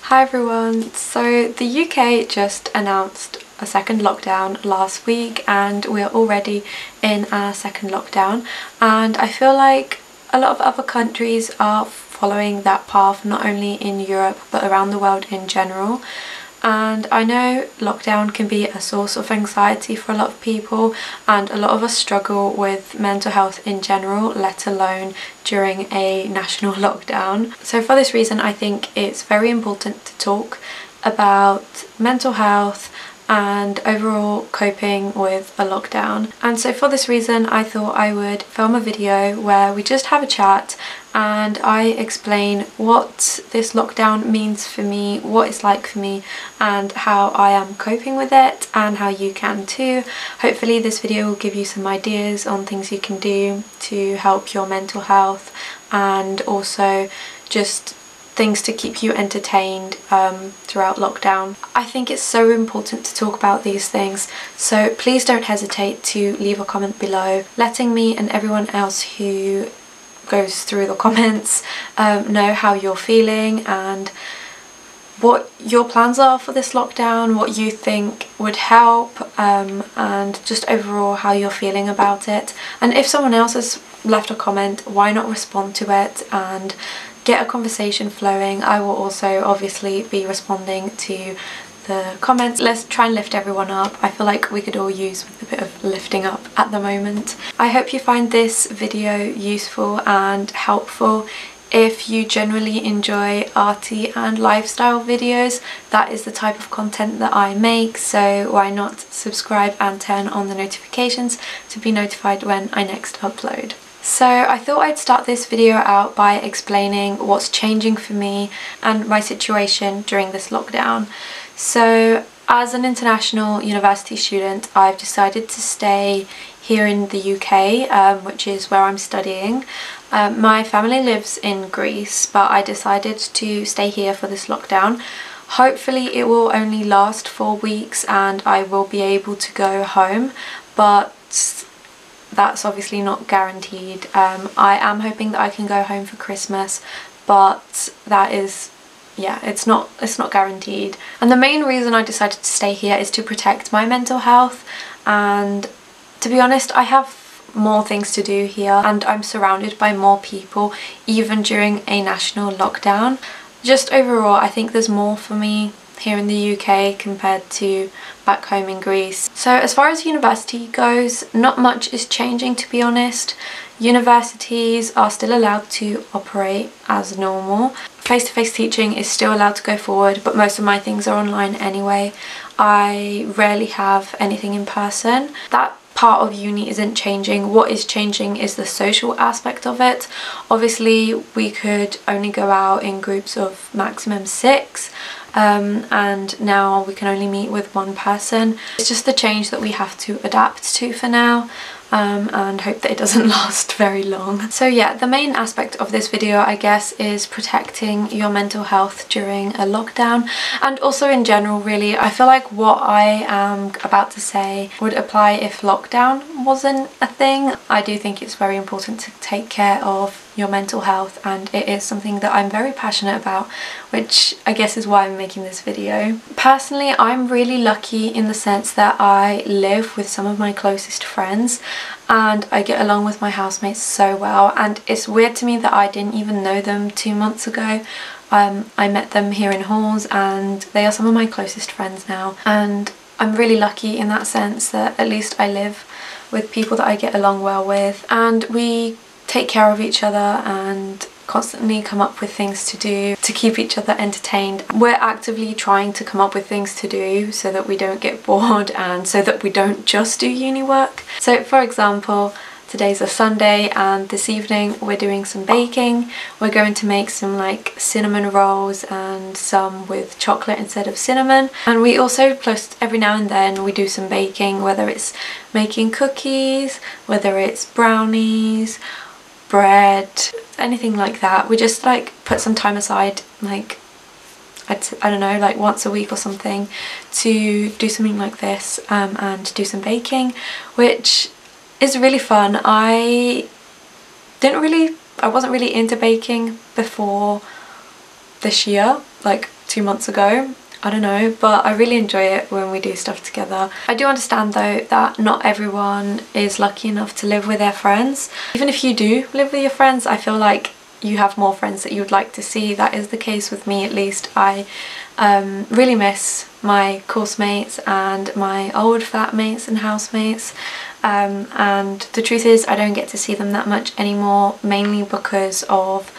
Hi everyone! So the UK just announced a second lockdown last week and we're already in our second lockdown, and I feel like a lot of other countries are following that path, not only in Europe but around the world in general. And I know lockdown can be a source of anxiety for a lot of people, and a lot of us struggle with mental health in general, let alone during a national lockdown. So for this reason I think it's very important to talk about mental health and overall coping with a lockdown. And so for this reason I thought I would film a video where we just have a chat and I explain what this lockdown means for me, what it's like for me, and how I am coping with it, and how you can too. Hopefully this video will give you some ideas on things you can do to help your mental health, and also just things to keep you entertained throughout lockdown. I think it's so important to talk about these things, so please don't hesitate to leave a comment below, letting me and everyone else who goes through the comments know how you're feeling and what your plans are for this lockdown, what you think would help, and just overall how you're feeling about it. And if someone else has left a comment, why not respond to it and get a conversation flowing. I will also obviously be responding to the comments. Let's try and lift everyone up. I feel like we could all use a bit of lifting up at the moment. I hope you find this video useful and helpful. If you generally enjoy arty and lifestyle videos, that is the type of content that I make, so why not subscribe and turn on the notifications to be notified when I next upload. So I thought I'd start this video out by explaining what's changing for me and my situation during this lockdown. So as an international university student, I've decided to stay here in the UK, which is where I'm studying. My family lives in Greece, but I decided to stay here for this lockdown. Hopefully it will only last 4 weeks and I will be able to go home, but that's obviously not guaranteed. I am hoping that I can go home for Christmas, but that is, yeah, it's not guaranteed. And the main reason I decided to stay here is to protect my mental health, and to be honest I have more things to do here and I'm surrounded by more people even during a national lockdown. Just overall I think there's more for me here in the UK compared to back home in Greece. So as far as university goes, not much is changing, to be honest. Universities are still allowed to operate as normal. Face-to-face teaching is still allowed to go forward, but most of my things are online anyway. I rarely have anything in person. That part of uni isn't changing. What is changing is the social aspect of it. Obviously we could only go out in groups of maximum 6, and now we can only meet with one person. It's just the change that we have to adapt to for now, and hope that it doesn't last very long. So yeah, the main aspect of this video I guess is protecting your mental health during a lockdown, and also in general really. I feel like what I am about to say would apply if lockdown wasn't a thing. I do think it's very important to take care of your mental health, and it is something that I'm very passionate about, which I guess is why I'm making this video. Personally, I'm really lucky in the sense that I live with some of my closest friends and I get along with my housemates so well, and it's weird to me that I didn't even know them 2 months ago. I met them here in halls and they are some of my closest friends now, and I'm really lucky in that sense that at least I live with people that I get along well with, and we take care of each other and constantly come up with things to do to keep each other entertained. We're actively trying to come up with things to do so that we don't get bored and so that we don't just do uni work. So for example, today's a Sunday and this evening we're doing some baking. We're going to make some like cinnamon rolls and some with chocolate instead of cinnamon. And we also, plus every now and then we do some baking, whether it's making cookies, whether it's brownies, bread, anything like that. We just like put some time aside, like I don't know, like once a week or something, to do something like this, and do some baking, which is really fun. I wasn't really into baking before this year. like 2 months ago. I don't know, but I really enjoy it when we do stuff together. I do understand though that not everyone is lucky enough to live with their friends. Even if you do live with your friends, I feel like you have more friends that you would like to see. That is the case with me, at least. I really miss my course mates and my old flatmates and housemates, and the truth is I don't get to see them that much anymore, mainly because of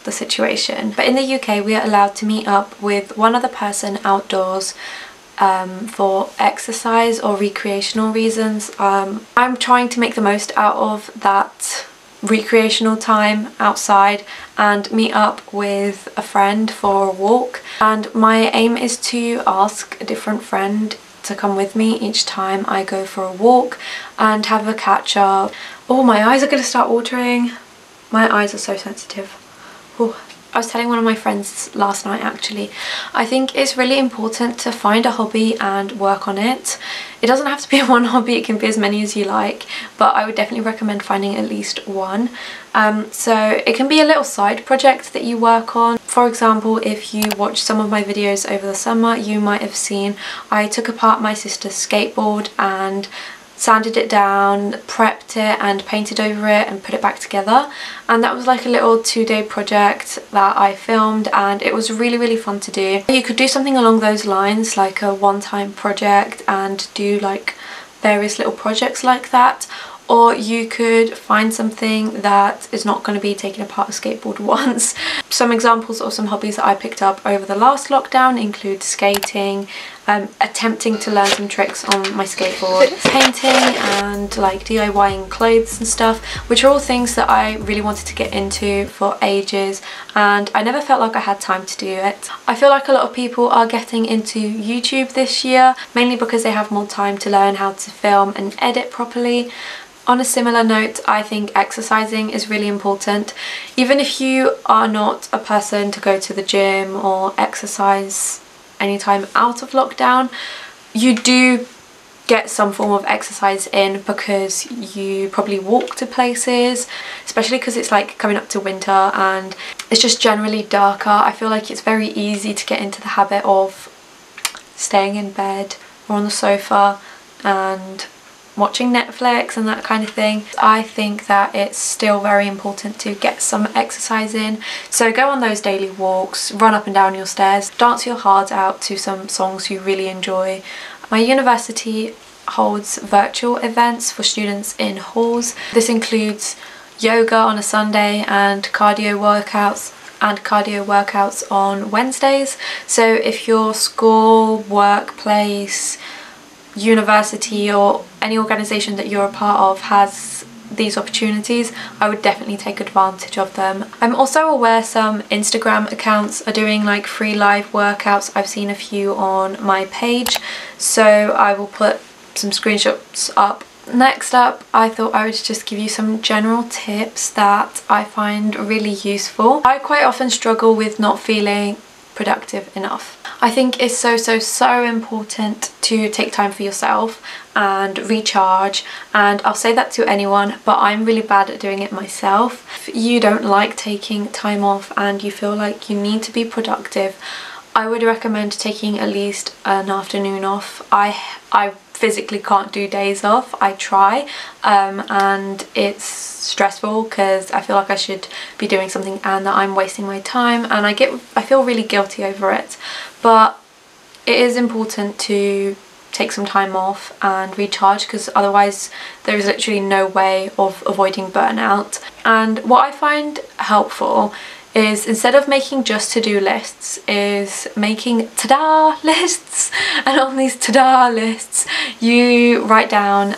the situation. But in the UK we are allowed to meet up with one other person outdoors for exercise or recreational reasons. I'm trying to make the most out of that recreational time outside and meet up with a friend for a walk, and my aim is to ask a different friend to come with me each time I go for a walk and have a catch up. Oh, my eyes are gonna start watering. My eyes are so sensitive. Ooh. I was telling one of my friends last night actually, I think it's really important to find a hobby and work on it. It doesn't have to be one hobby, it can be as many as you like, but I would definitely recommend finding at least one. So it can be a little side project that you work on. For example, if you watch some of my videos over the summer, you might have seen I took apart my sister's skateboard and sanded it down, prepped it and painted over it and put it back together, and that was like a little 2-day project that I filmed, and it was really fun to do. You could do something along those lines, like a one-time project, and do like various little projects like that, or you could find something that is not going to be taking apart a skateboard once. Some examples of some hobbies that I picked up over the last lockdown include skating, attempting to learn some tricks on my skateboard, painting, and like DIYing clothes and stuff, which are all things that I really wanted to get into for ages, and I never felt like I had time to do it. I feel like a lot of people are getting into YouTube this year, mainly because they have more time to learn how to film and edit properly. On a similar note, I think exercising is really important. Even if you are not a person to go to the gym or exercise anytime out of lockdown, you do get some form of exercise in because you probably walk to places, especially because it's like coming up to winter and it's just generally darker. I feel like it's very easy to get into the habit of staying in bed or on the sofa and watching Netflix and that kind of thing. I think that it's still very important to get some exercise in, so go on those daily walks, run up and down your stairs, dance your heart out to some songs you really enjoy. My university holds virtual events for students in halls. This includes yoga on a Sunday and cardio workouts on Wednesdays. So if your school, workplace, university or any organisation that you're a part of has these opportunities, I would definitely take advantage of them. I'm also aware some Instagram accounts are doing like free live workouts. I've seen a few on my page, so I will put some screenshots up. Next up, I thought I would just give you some general tips that I find really useful. I quite often struggle with not feeling productive enough. I think it's so important to take time for yourself and recharge, and I'll say that to anyone, but I'm really bad at doing it myself. If you don't like taking time off and you feel like you need to be productive, I would recommend taking at least an afternoon off. I physically can't do days off. I try, and it's stressful because I feel like I should be doing something and that I'm wasting my time, and I feel really guilty over it. But it is important to take some time off and recharge, because otherwise there is literally no way of avoiding burnout. And what I find helpful is, instead of making just to-do lists, is making ta-daaa lists. And on these ta-daaa lists you write down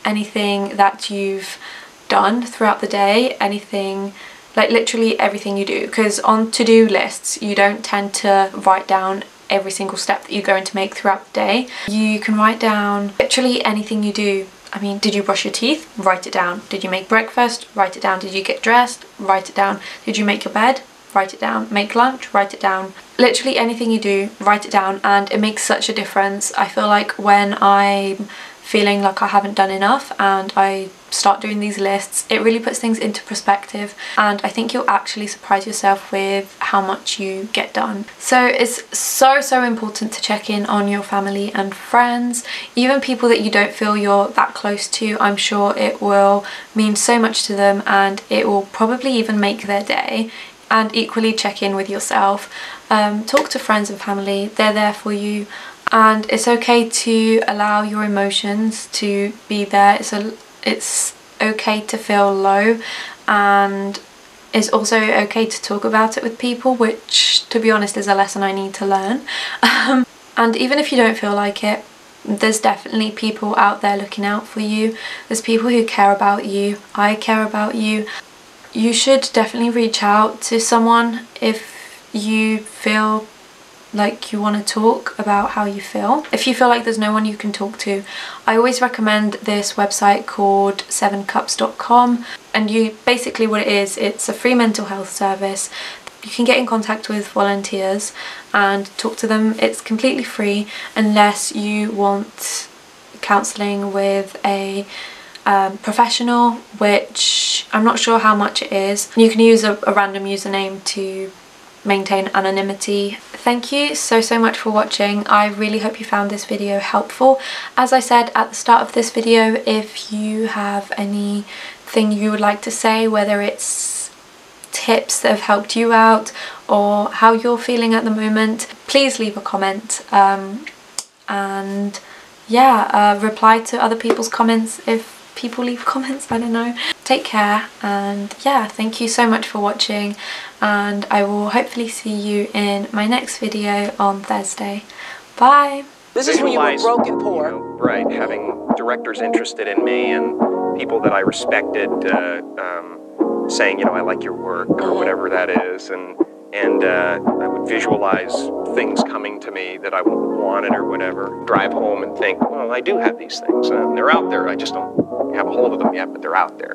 anything that you've done throughout the day, anything, like literally everything you do, because on to-do lists you don't tend to write down every single step that you're going to make throughout the day. You can write down literally anything you do. I mean, did you brush your teeth? Write it down. Did you make breakfast? Write it down. Did you get dressed? Write it down. Did you make your bed? Write it down. Make lunch? Write it down. Literally anything you do, write it down, and it makes such a difference. I feel like when I'm feeling like I haven't done enough and I start doing these lists, it really puts things into perspective, and I think you'll actually surprise yourself with how much you get done. So it's so important to check in on your family and friends, even people that you don't feel you're that close to. I'm sure it will mean so much to them and it will probably even make their day. And equally check in with yourself. Talk to friends and family, they're there for you, and it's okay to allow your emotions to be there. It's okay to feel low, and it's also okay to talk about it with people, which to be honest is a lesson I need to learn. And even if you don't feel like it, there's definitely people out there looking out for you. There's people who care about you. I care about you. You should definitely reach out to someone if you feel like you want to talk about how you feel. If you feel like there's no one you can talk to, I always recommend this website called 7cups.com, and basically what it is, it's a free mental health service. You can get in contact with volunteers and talk to them. It's completely free unless you want counselling with a professional, which I'm not sure how much it is. You can use a random username to maintain anonymity. Thank you so much for watching. I really hope you found this video helpful. As I said at the start of this video, if you have anything you would like to say, whether it's tips that have helped you out or how you're feeling at the moment, please leave a comment, and yeah, reply to other people's comments if people leave comments, I don't know. Take care, and yeah, thank you so much for watching, and I will hopefully see you in my next video on Thursday. Bye! This is when you were broke and poor. You know, right, having directors interested in me and people that I respected saying, you know, I like your work or whatever that is, and I would visualize things coming to me that I wanted or whatever. Drive home and think, well, I do have these things. They're out there. I just don't have a hold of them yet, but they're out there.